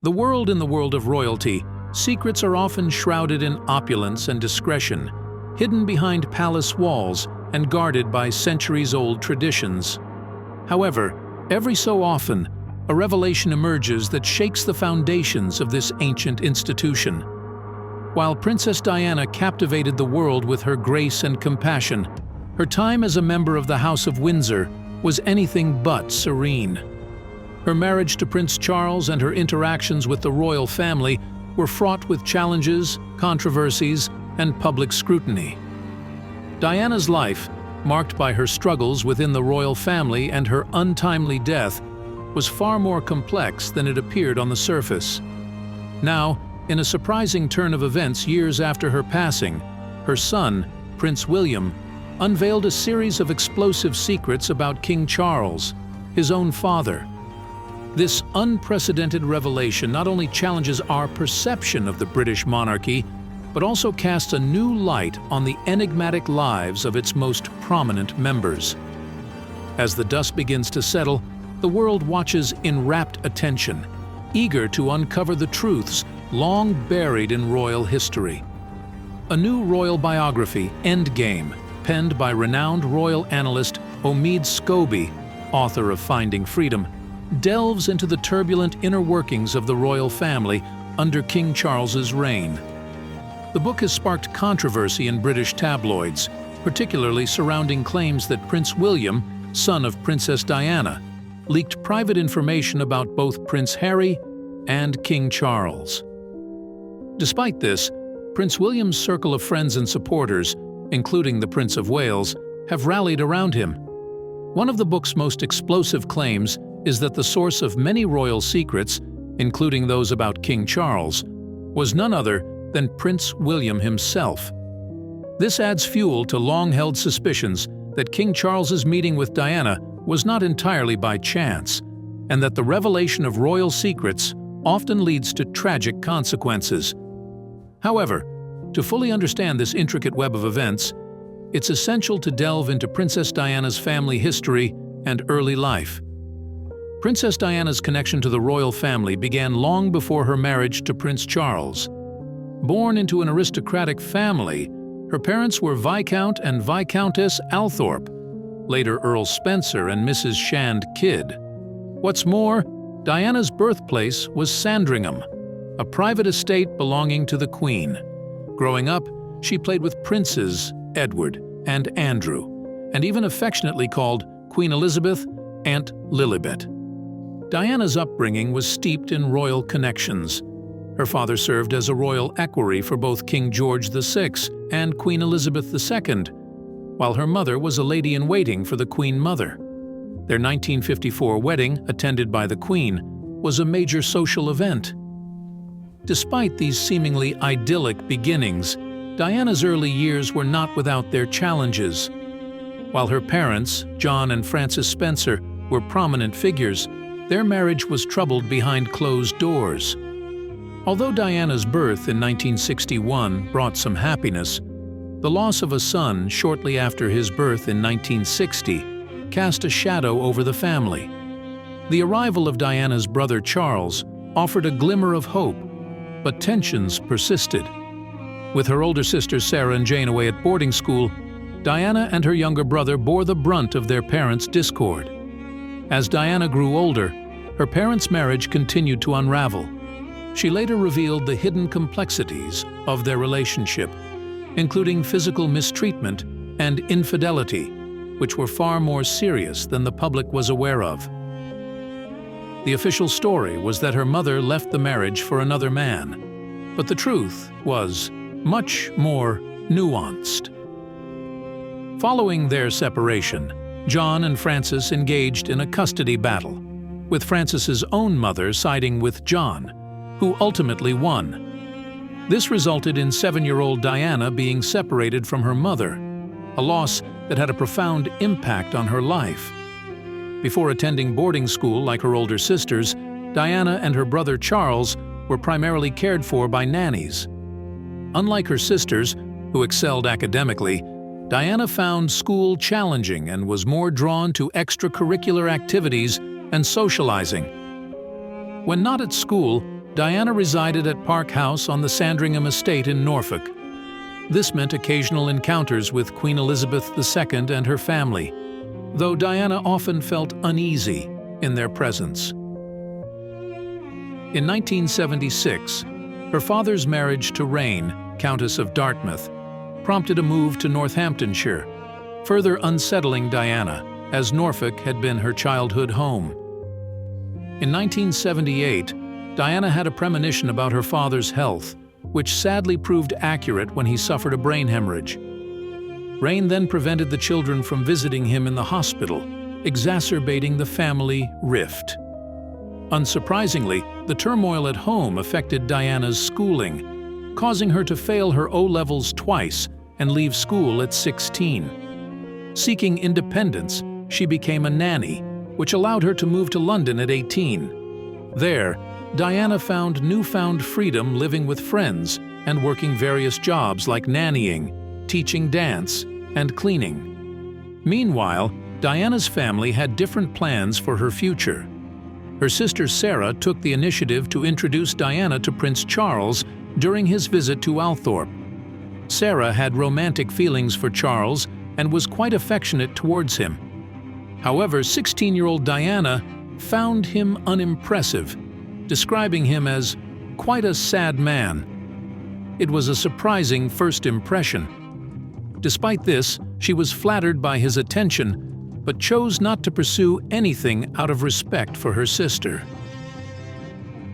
In the world of royalty, secrets are often shrouded in opulence and discretion, hidden behind palace walls and guarded by centuries-old traditions. However, every so often, a revelation emerges that shakes the foundations of this ancient institution. While Princess Diana captivated the world with her grace and compassion, her time as a member of the House of Windsor was anything but serene. Her marriage to Prince Charles and her interactions with the royal family were fraught with challenges, controversies, and public scrutiny. Diana's life, marked by her struggles within the royal family and her untimely death, was far more complex than it appeared on the surface. Now, in a surprising turn of events years after her passing, her son, Prince William, unveiled a series of explosive secrets about King Charles, his own father. This unprecedented revelation not only challenges our perception of the British monarchy, but also casts a new light on the enigmatic lives of its most prominent members. As the dust begins to settle, the world watches in rapt attention, eager to uncover the truths long buried in royal history. A new royal biography, Endgame, penned by renowned royal analyst Omid Scobie, author of Finding Freedom, delves into the turbulent inner workings of the royal family under King Charles's reign. The book has sparked controversy in British tabloids, particularly surrounding claims that Prince William, son of Princess Diana, leaked private information about both Prince Harry and King Charles. Despite this, Prince William's circle of friends and supporters, including the Prince of Wales, have rallied around him. One of the book's most explosive claims is that the source of many royal secrets, including those about King Charles, was none other than Prince William himself. This adds fuel to long-held suspicions that King Charles's meeting with Diana was not entirely by chance, and that the revelation of royal secrets often leads to tragic consequences. However, to fully understand this intricate web of events, it's essential to delve into Princess Diana's family history and early life. Princess Diana's connection to the royal family began long before her marriage to Prince Charles. Born into an aristocratic family, her parents were Viscount and Viscountess Althorp, later Earl Spencer and Mrs. Shand Kidd. What's more, Diana's birthplace was Sandringham, a private estate belonging to the Queen. Growing up, she played with princes Edward and Andrew, and even affectionately called Queen Elizabeth Aunt Lilibet. Diana's upbringing was steeped in royal connections. Her father served as a royal equerry for both King George VI and Queen Elizabeth II, while her mother was a lady-in-waiting for the Queen Mother. Their 1954 wedding, attended by the Queen, was a major social event. Despite these seemingly idyllic beginnings, Diana's early years were not without their challenges. While her parents, John and Frances Spencer, were prominent figures, their marriage was troubled behind closed doors. Although Diana's birth in 1961 brought some happiness, the loss of a son shortly after his birth in 1960 cast a shadow over the family. The arrival of Diana's brother Charles offered a glimmer of hope, but tensions persisted. With her older sisters Sarah and Jane away at boarding school, Diana and her younger brother bore the brunt of their parents' discord. As Diana grew older, her parents' marriage continued to unravel. She later revealed the hidden complexities of their relationship, including physical mistreatment and infidelity, which were far more serious than the public was aware of. The official story was that her mother left the marriage for another man, but the truth was much more nuanced. Following their separation, John and Frances engaged in a custody battle, with Frances's own mother siding with John, who ultimately won. This resulted in 7-year-old Diana being separated from her mother, a loss that had a profound impact on her life. Before attending boarding school like her older sisters, Diana and her brother Charles were primarily cared for by nannies. Unlike her sisters, who excelled academically, Diana found school challenging and was more drawn to extracurricular activities and socializing. When not at school, Diana resided at Park House on the Sandringham estate in Norfolk. This meant occasional encounters with Queen Elizabeth II and her family, though Diana often felt uneasy in their presence. In 1976, her father's marriage to Rayne, Countess of Dartmouth, prompted a move to Northamptonshire, further unsettling Diana, as Norfolk had been her childhood home. In 1978, Diana had a premonition about her father's health, which sadly proved accurate when he suffered a brain hemorrhage. Rayne then prevented the children from visiting him in the hospital, exacerbating the family rift. Unsurprisingly, the turmoil at home affected Diana's schooling, causing her to fail her O-levels twice and leave school at 16. Seeking independence, she became a nanny, which allowed her to move to London at 18. There, Diana found newfound freedom living with friends and working various jobs like nannying, teaching dance, and cleaning. Meanwhile, Diana's family had different plans for her future. Her sister Sarah took the initiative to introduce Diana to Prince Charles during his visit to Althorp. Sarah had romantic feelings for Charles and was quite affectionate towards him. However, 16-year-old Diana found him unimpressive, describing him as quite a sad man. It was a surprising first impression. Despite this, she was flattered by his attention, but chose not to pursue anything out of respect for her sister.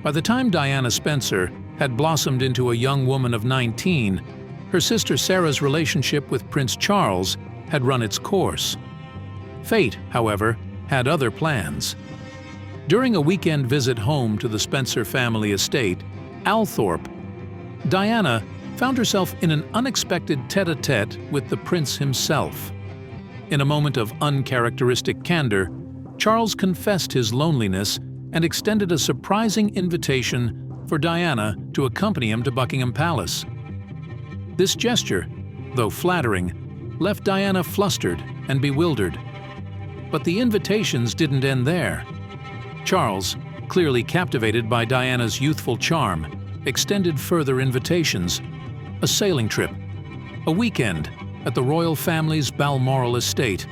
By the time Diana Spencer had blossomed into a young woman of 19, her sister Sarah's relationship with Prince Charles had run its course. Fate, however, had other plans. During a weekend visit home to the Spencer family estate, Althorp, Diana found herself in an unexpected tête-à-tête with the prince himself. In a moment of uncharacteristic candor, Charles confessed his loneliness and extended a surprising invitation for Diana to accompany him to Buckingham Palace. This gesture, though flattering, left Diana flustered and bewildered. But the invitations didn't end there. Charles, clearly captivated by Diana's youthful charm, extended further invitations: a sailing trip, a weekend at the royal family's Balmoral estate.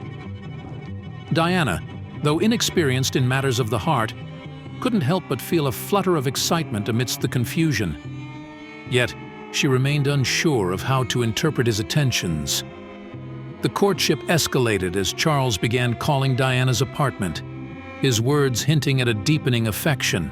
Diana, though inexperienced in matters of the heart, couldn't help but feel a flutter of excitement amidst the confusion. Yet, she remained unsure of how to interpret his attentions. The courtship escalated as Charles began calling Diana's apartment, his words hinting at a deepening affection.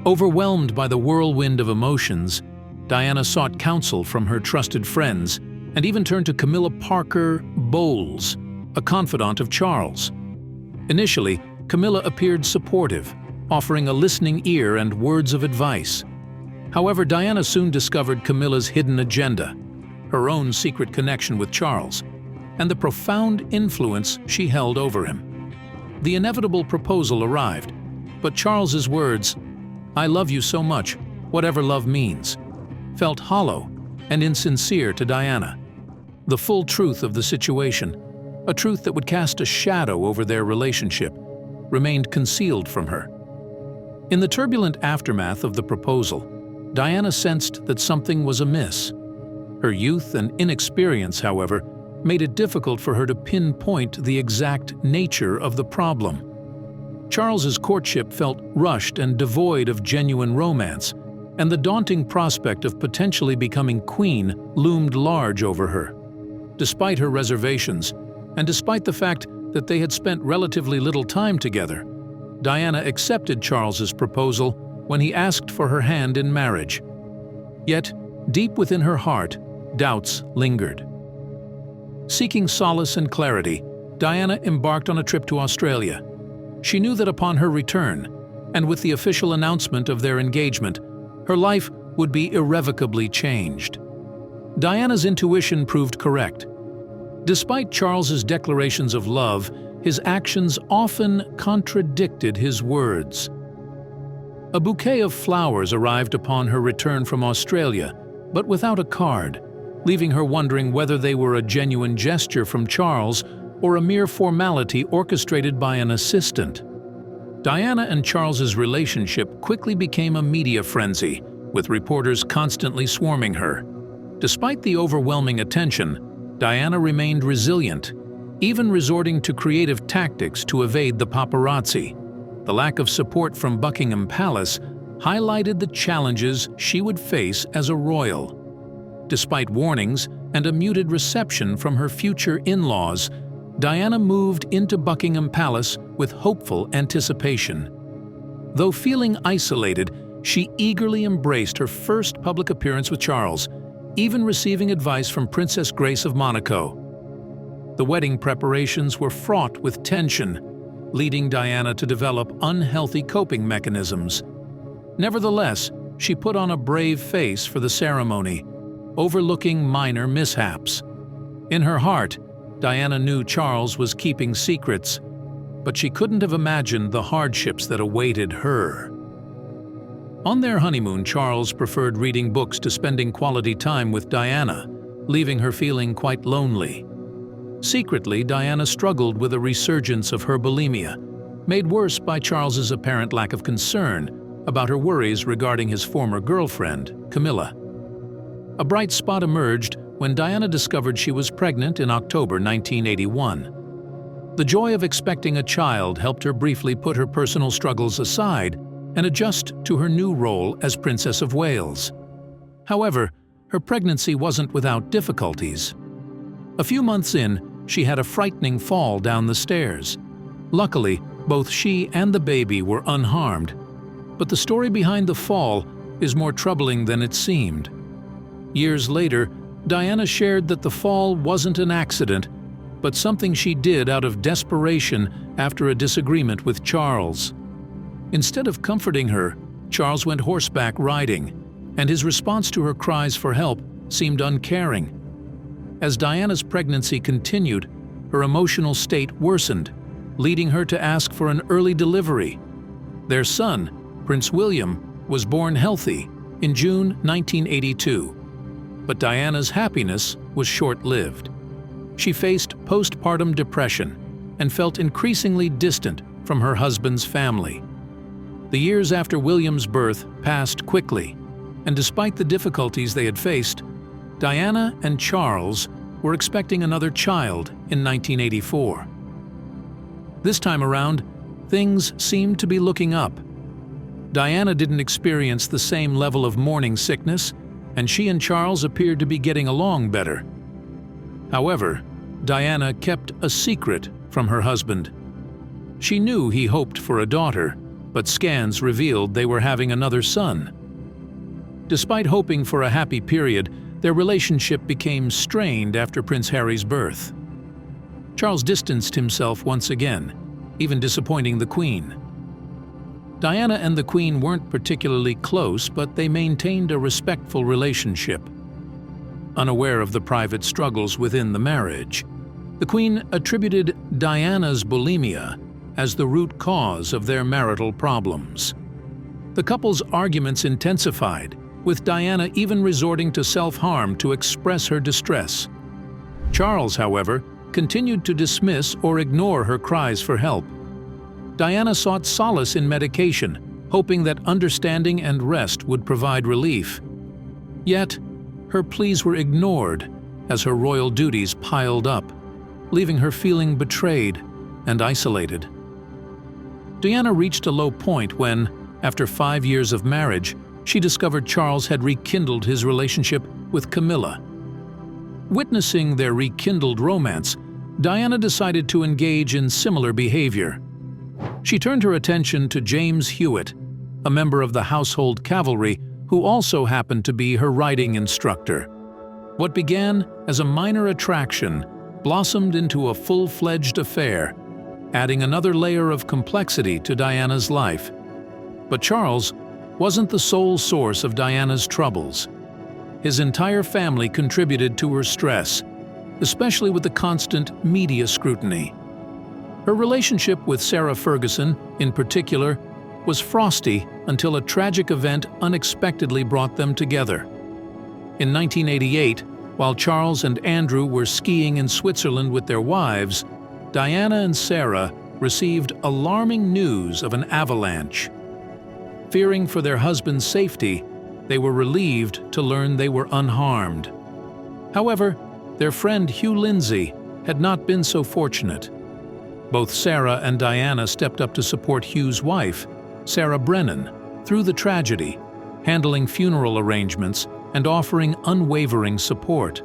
Overwhelmed by the whirlwind of emotions, Diana sought counsel from her trusted friends and even turned to Camilla Parker Bowles, a confidant of Charles. Initially, Camilla appeared supportive, offering a listening ear and words of advice. However, Diana soon discovered Camilla's hidden agenda, her own secret connection with Charles, and the profound influence she held over him. The inevitable proposal arrived, but Charles's words, "I love you so much, whatever love means," felt hollow and insincere to Diana. The full truth of the situation, a truth that would cast a shadow over their relationship, remained concealed from her. In the turbulent aftermath of the proposal, Diana sensed that something was amiss. Her youth and inexperience, however, made it difficult for her to pinpoint the exact nature of the problem. Charles's courtship felt rushed and devoid of genuine romance, and the daunting prospect of potentially becoming queen loomed large over her. Despite her reservations, and despite the fact that they had spent relatively little time together, Diana accepted Charles's proposal when he asked for her hand in marriage. Yet, deep within her heart, doubts lingered. Seeking solace and clarity, Diana embarked on a trip to Australia. She knew that upon her return, and with the official announcement of their engagement, her life would be irrevocably changed. Diana's intuition proved correct. Despite Charles's declarations of love, his actions often contradicted his words. A bouquet of flowers arrived upon her return from Australia, but without a card, leaving her wondering whether they were a genuine gesture from Charles or a mere formality orchestrated by an assistant. Diana and Charles's relationship quickly became a media frenzy, with reporters constantly swarming her. Despite the overwhelming attention, Diana remained resilient, even resorting to creative tactics to evade the paparazzi. The lack of support from Buckingham Palace highlighted the challenges she would face as a royal. Despite warnings and a muted reception from her future in-laws, Diana moved into Buckingham Palace with hopeful anticipation. Though feeling isolated, she eagerly embraced her first public appearance with Charles, even receiving advice from Princess Grace of Monaco. The wedding preparations were fraught with tension, leading Diana to develop unhealthy coping mechanisms. Nevertheless, she put on a brave face for the ceremony, overlooking minor mishaps. In her heart, Diana knew Charles was keeping secrets, but she couldn't have imagined the hardships that awaited her. On their honeymoon, Charles preferred reading books to spending quality time with Diana, leaving her feeling quite lonely. Secretly, Diana struggled with a resurgence of her bulimia, made worse by Charles's apparent lack of concern about her worries regarding his former girlfriend, Camilla. A bright spot emerged when Diana discovered she was pregnant in October 1981. The joy of expecting a child helped her briefly put her personal struggles aside and adjust to her new role as Princess of Wales. However, her pregnancy wasn't without difficulties. A few months in, she had a frightening fall down the stairs. Luckily, both she and the baby were unharmed. But the story behind the fall is more troubling than it seemed. Years later, Diana shared that the fall wasn't an accident, but something she did out of desperation after a disagreement with Charles. Instead of comforting her, Charles went horseback riding, and his response to her cries for help seemed uncaring. As Diana's pregnancy continued, her emotional state worsened, leading her to ask for an early delivery. Their son, Prince William, was born healthy in June 1982. But Diana's happiness was short-lived. She faced postpartum depression and felt increasingly distant from her husband's family. The years after William's birth passed quickly, and despite the difficulties they had faced, Diana and Charles were expecting another child in 1984. This time around, things seemed to be looking up. Diana didn't experience the same level of morning sickness, and she and Charles appeared to be getting along better. However, Diana kept a secret from her husband. She knew he hoped for a daughter, but scans revealed they were having another son. Despite hoping for a happy period, their relationship became strained after Prince Harry's birth. Charles distanced himself once again, even disappointing the Queen. Diana and the Queen weren't particularly close, but they maintained a respectful relationship. Unaware of the private struggles within the marriage, the Queen attributed Diana's bulimia as the root cause of their marital problems. The couple's arguments intensified, with Diana even resorting to self-harm to express her distress. Charles, however, continued to dismiss or ignore her cries for help. Diana sought solace in medication, hoping that understanding and rest would provide relief. Yet, her pleas were ignored as her royal duties piled up, leaving her feeling betrayed and isolated. Diana reached a low point when, after 5 years of marriage, she discovered Charles had rekindled his relationship with Camilla. Witnessing their rekindled romance, Diana decided to engage in similar behavior. She turned her attention to James Hewitt, a member of the household cavalry who also happened to be her riding instructor. What began as a minor attraction blossomed into a full-fledged affair, adding another layer of complexity to Diana's life. But Charles wasn't the sole source of Diana's troubles. His entire family contributed to her stress, especially with the constant media scrutiny. Her relationship with Sarah Ferguson, in particular, was frosty until a tragic event unexpectedly brought them together. In 1988, while Charles and Andrew were skiing in Switzerland with their wives, Diana and Sarah received alarming news of an avalanche. Fearing for their husband's safety, they were relieved to learn they were unharmed. However, their friend Hugh Lindsay had not been so fortunate. Both Sarah and Diana stepped up to support Hugh's wife, Sarah Brennan, through the tragedy, handling funeral arrangements and offering unwavering support.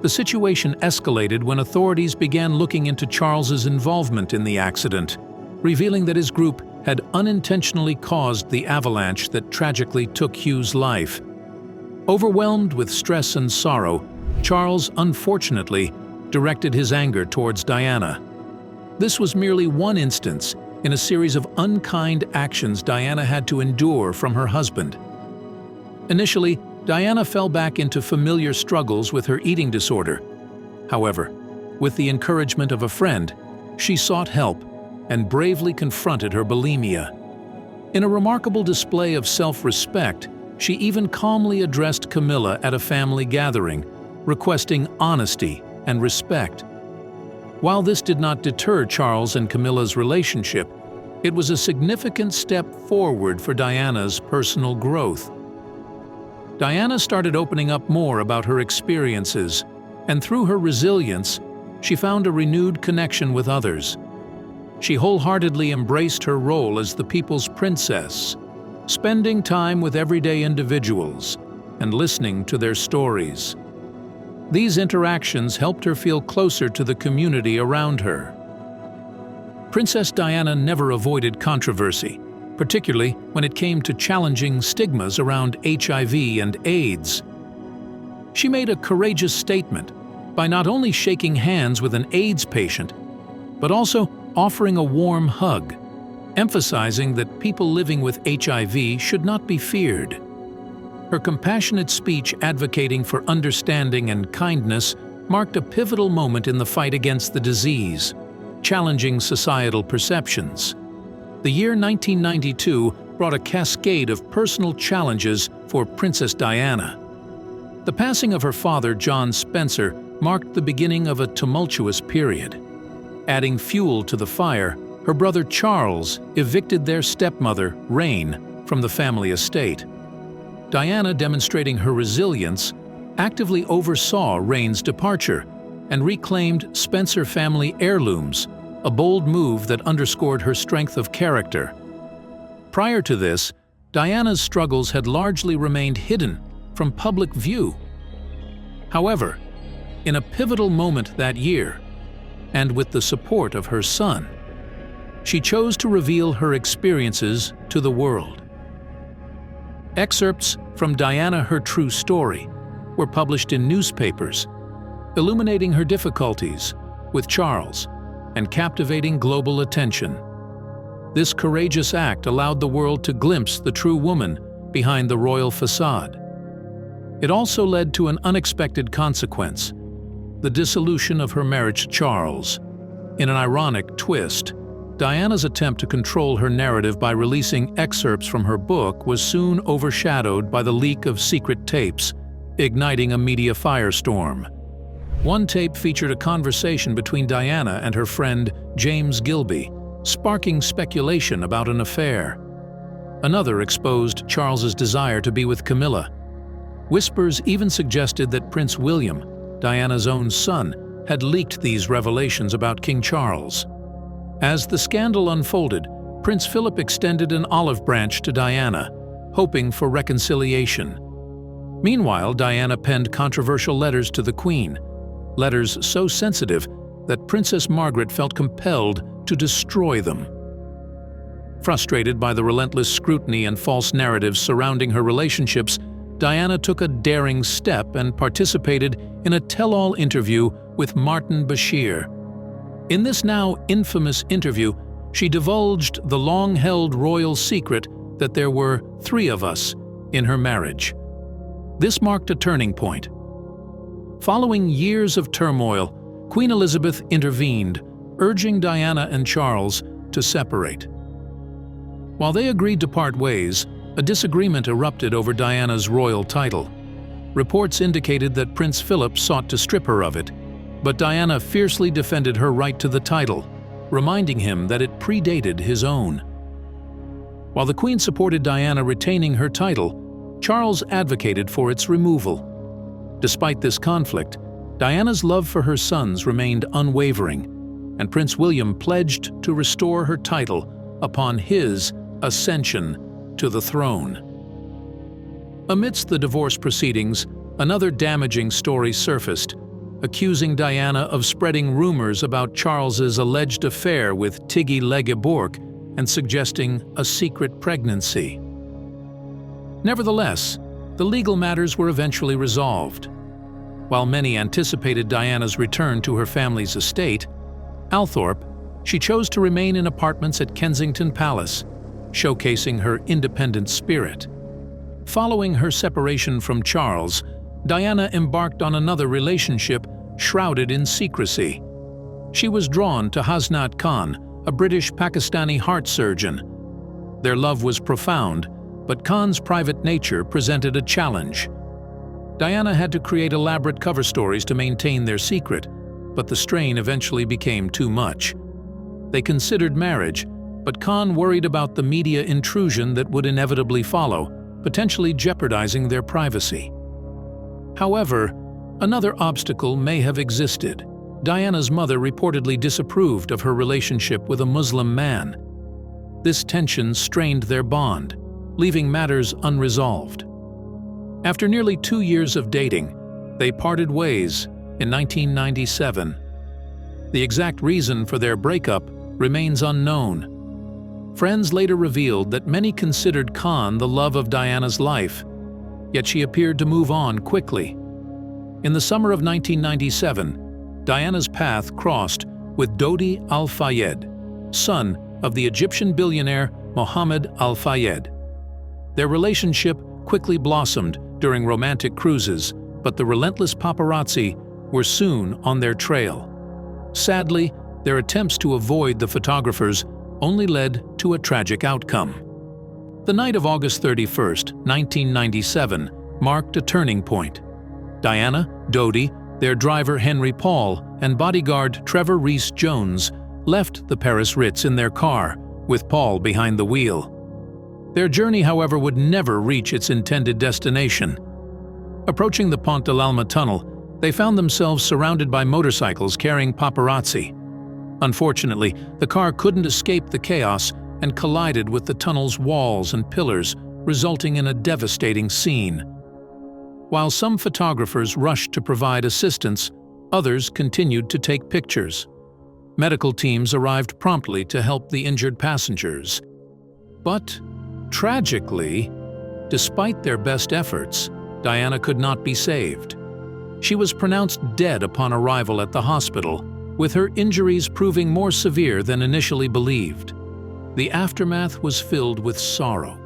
The situation escalated when authorities began looking into Charles's involvement in the accident, revealing that his group had unintentionally caused the avalanche that tragically took Hugh's life. Overwhelmed with stress and sorrow, Charles, unfortunately, directed his anger towards Diana. This was merely one instance in a series of unkind actions Diana had to endure from her husband. Initially, Diana fell back into familiar struggles with her eating disorder. However, with the encouragement of a friend, she sought help and bravely confronted her bulimia. In a remarkable display of self-respect, she even calmly addressed Camilla at a family gathering, requesting honesty and respect. While this did not deter Charles and Camilla's relationship, it was a significant step forward for Diana's personal growth. Diana started opening up more about her experiences, and through her resilience, she found a renewed connection with others. She wholeheartedly embraced her role as the people's princess, spending time with everyday individuals and listening to their stories. These interactions helped her feel closer to the community around her. Princess Diana never avoided controversy, particularly when it came to challenging stigmas around HIV and AIDS. She made a courageous statement by not only shaking hands with an AIDS patient, but also offering a warm hug, emphasizing that people living with HIV should not be feared. Her compassionate speech advocating for understanding and kindness marked a pivotal moment in the fight against the disease, challenging societal perceptions. The year 1992 brought a cascade of personal challenges for Princess Diana. The passing of her father, John Spencer, marked the beginning of a tumultuous period. Adding fuel to the fire, her brother Charles evicted their stepmother, Rain, from the family estate. Diana, demonstrating her resilience, actively oversaw Rain's departure and reclaimed Spencer family heirlooms, a bold move that underscored her strength of character. Prior to this, Diana's struggles had largely remained hidden from public view. However, in a pivotal moment that year, and with the support of her son, she chose to reveal her experiences to the world. Excerpts from Diana, Her True Story, were published in newspapers, illuminating her difficulties with Charles and captivating global attention. This courageous act allowed the world to glimpse the true woman behind the royal facade. It also led to an unexpected consequence: the dissolution of her marriage to Charles. In an ironic twist, Diana's attempt to control her narrative by releasing excerpts from her book was soon overshadowed by the leak of secret tapes, igniting a media firestorm. One tape featured a conversation between Diana and her friend James Gilby, sparking speculation about an affair. Another exposed Charles's desire to be with Camilla. Whispers even suggested that Prince William, Diana's own son, had leaked these revelations about King Charles. As the scandal unfolded, Prince Philip extended an olive branch to Diana, hoping for reconciliation. Meanwhile, Diana penned controversial letters to the Queen, letters so sensitive that Princess Margaret felt compelled to destroy them. Frustrated by the relentless scrutiny and false narratives surrounding her relationships, Diana took a daring step and participated in a tell-all interview with Martin Bashir. In this now infamous interview, she divulged the long-held royal secret that there were 3 of us in her marriage. This marked a turning point. Following years of turmoil, Queen Elizabeth intervened, urging Diana and Charles to separate. While they agreed to part ways, a disagreement erupted over Diana's royal title. Reports indicated that Prince Philip sought to strip her of it, but Diana fiercely defended her right to the title, reminding him that it predated his own. While the Queen supported Diana retaining her title, Charles advocated for its removal. Despite this conflict, Diana's love for her sons remained unwavering, and Prince William pledged to restore her title upon his ascension to the throne. Amidst the divorce proceedings, another damaging story surfaced, accusing Diana of spreading rumors about Charles's alleged affair with Tiggy Legeborg and suggesting a secret pregnancy. Nevertheless, the legal matters were eventually resolved. While many anticipated Diana's return to her family's estate, Althorp, she chose to remain in apartments at Kensington Palace, showcasing her independent spirit. Following her separation from Charles, Diana embarked on another relationship shrouded in secrecy. She was drawn to Hasnat Khan, a British-Pakistani heart surgeon. Their love was profound, but Khan's private nature presented a challenge. Diana had to create elaborate cover stories to maintain their secret, but the strain eventually became too much. They considered marriage, but Khan worried about the media intrusion that would inevitably follow, potentially jeopardizing their privacy. However, another obstacle may have existed. Diana's mother reportedly disapproved of her relationship with a Muslim man. This tension strained their bond, leaving matters unresolved. After nearly 2 years of dating, they parted ways in 1997. The exact reason for their breakup remains unknown. Friends later revealed that many considered Khan the love of Diana's life, yet she appeared to move on quickly. In the summer of 1997, Diana's path crossed with Dodi Al-Fayed, son of the Egyptian billionaire Mohammed Al-Fayed. Their relationship quickly blossomed during romantic cruises, but the relentless paparazzi were soon on their trail. Sadly, their attempts to avoid the photographers only led to a tragic outcome. The night of August 31, 1997, marked a turning point. Diana, Dodi, their driver Henry Paul, and bodyguard Trevor Rees-Jones left the Paris Ritz in their car, with Paul behind the wheel. Their journey, however, would never reach its intended destination. Approaching the Pont de l'Alma tunnel, they found themselves surrounded by motorcycles carrying paparazzi. Unfortunately, the car couldn't escape the chaos and collided with the tunnel's walls and pillars, resulting in a devastating scene. While some photographers rushed to provide assistance, others continued to take pictures. Medical teams arrived promptly to help the injured passengers. But, tragically, despite their best efforts, Diana could not be saved. She was pronounced dead upon arrival at the hospital, with her injuries proving more severe than initially believed. The aftermath was filled with sorrow.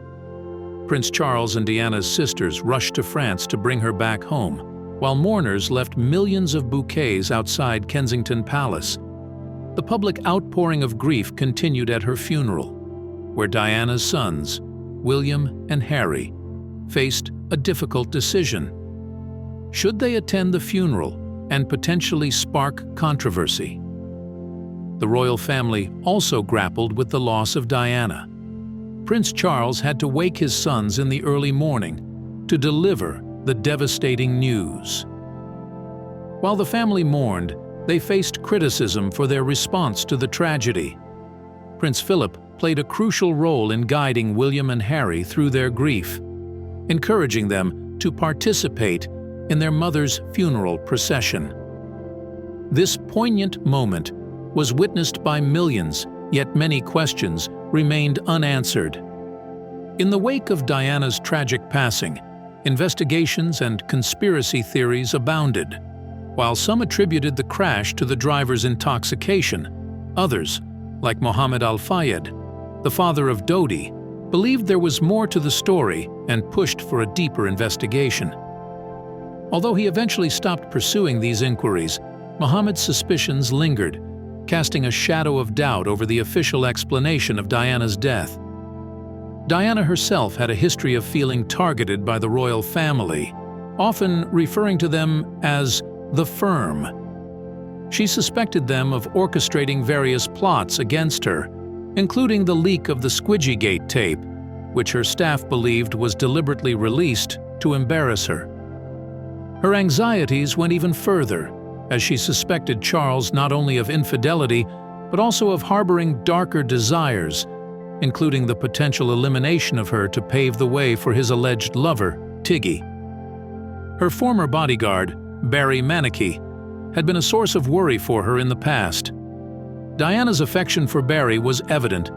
Prince Charles and Diana's sisters rushed to France to bring her back home, while mourners left millions of bouquets outside Kensington Palace. The public outpouring of grief continued at her funeral, where Diana's sons, William and Harry, faced a difficult decision. Should they attend the funeral and potentially spark controversy? The royal family also grappled with the loss of Diana. Prince Charles had to wake his sons in the early morning to deliver the devastating news. While the family mourned, they faced criticism for their response to the tragedy. Prince Philip played a crucial role in guiding William and Harry through their grief, encouraging them to participate in their mother's funeral procession. This poignant moment was witnessed by millions, yet many questions remained unanswered. In the wake of Diana's tragic passing, investigations and conspiracy theories abounded. While some attributed the crash to the driver's intoxication, others, like Mohammed Al-Fayed, the father of Dodi, believed there was more to the story and pushed for a deeper investigation. Although he eventually stopped pursuing these inquiries, Mohammed's suspicions lingered, casting a shadow of doubt over the official explanation of Diana's death. Diana herself had a history of feeling targeted by the royal family, often referring to them as the Firm. She suspected them of orchestrating various plots against her, including the leak of the Squidgygate tape, which her staff believed was deliberately released to embarrass her. Her anxieties went even further, as she suspected Charles not only of infidelity, but also of harboring darker desires, including the potential elimination of her to pave the way for his alleged lover, Tiggy. Her former bodyguard, Barry Manicky, had been a source of worry for her in the past. Diana's affection for Barry was evident,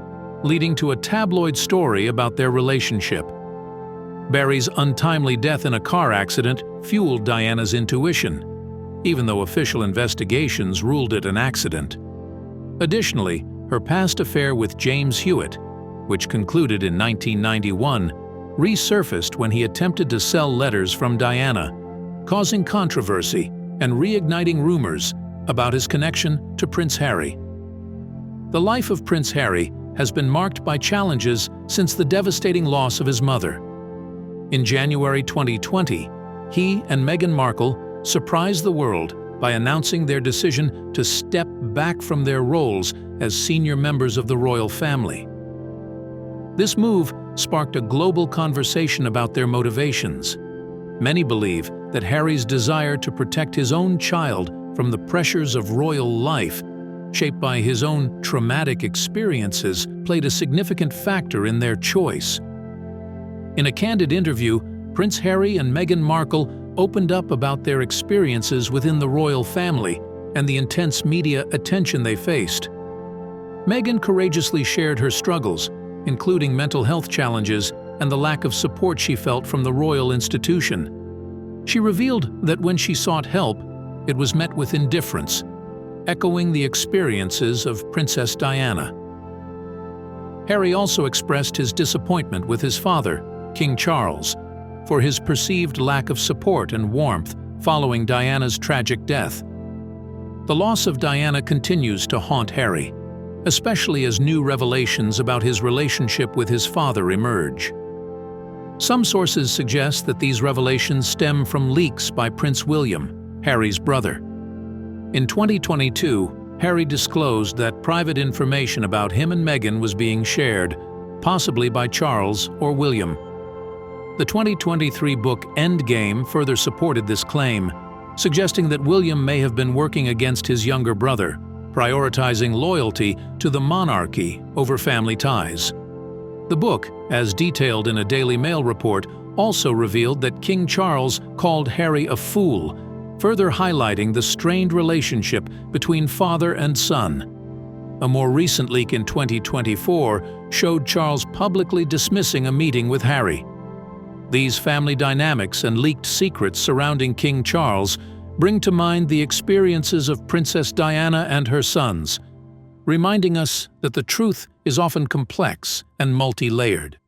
leading to a tabloid story about their relationship. Barry's untimely death in a car accident fueled Diana's intuition, even though official investigations ruled it an accident. Additionally, her past affair with James Hewitt, which concluded in 1991, resurfaced when he attempted to sell letters from Diana, causing controversy and reigniting rumors about his connection to Prince Harry. The life of Prince Harry has been marked by challenges since the devastating loss of his mother. In January 2020, he and Meghan Markle surprised the world by announcing their decision to step back from their roles as senior members of the royal family. This move sparked a global conversation about their motivations. Many believe that Harry's desire to protect his own child from the pressures of royal life, shaped by his own traumatic experiences, played a significant factor in their choice. In a candid interview, Prince Harry and Meghan Markle opened up about their experiences within the royal family and the intense media attention they faced. Meghan courageously shared her struggles, including mental health challenges and the lack of support she felt from the royal institution. She revealed that when she sought help, it was met with indifference, echoing the experiences of Princess Diana. Harry also expressed his disappointment with his father, King Charles, for his perceived lack of support and warmth following Diana's tragic death. The loss of Diana continues to haunt Harry, especially as new revelations about his relationship with his father emerge. Some sources suggest that these revelations stem from leaks by Prince William, Harry's brother. In 2022, Harry disclosed that private information about him and Meghan was being shared, possibly by Charles or William. The 2023 book Endgame further supported this claim, suggesting that William may have been working against his younger brother, prioritizing loyalty to the monarchy over family ties. The book, as detailed in a Daily Mail report, also revealed that King Charles called Harry a fool, further highlighting the strained relationship between father and son. A more recent leak in 2024 showed Charles publicly dismissing a meeting with Harry. These family dynamics and leaked secrets surrounding King Charles bring to mind the experiences of Princess Diana and her sons, reminding us that the truth is often complex and multi-layered.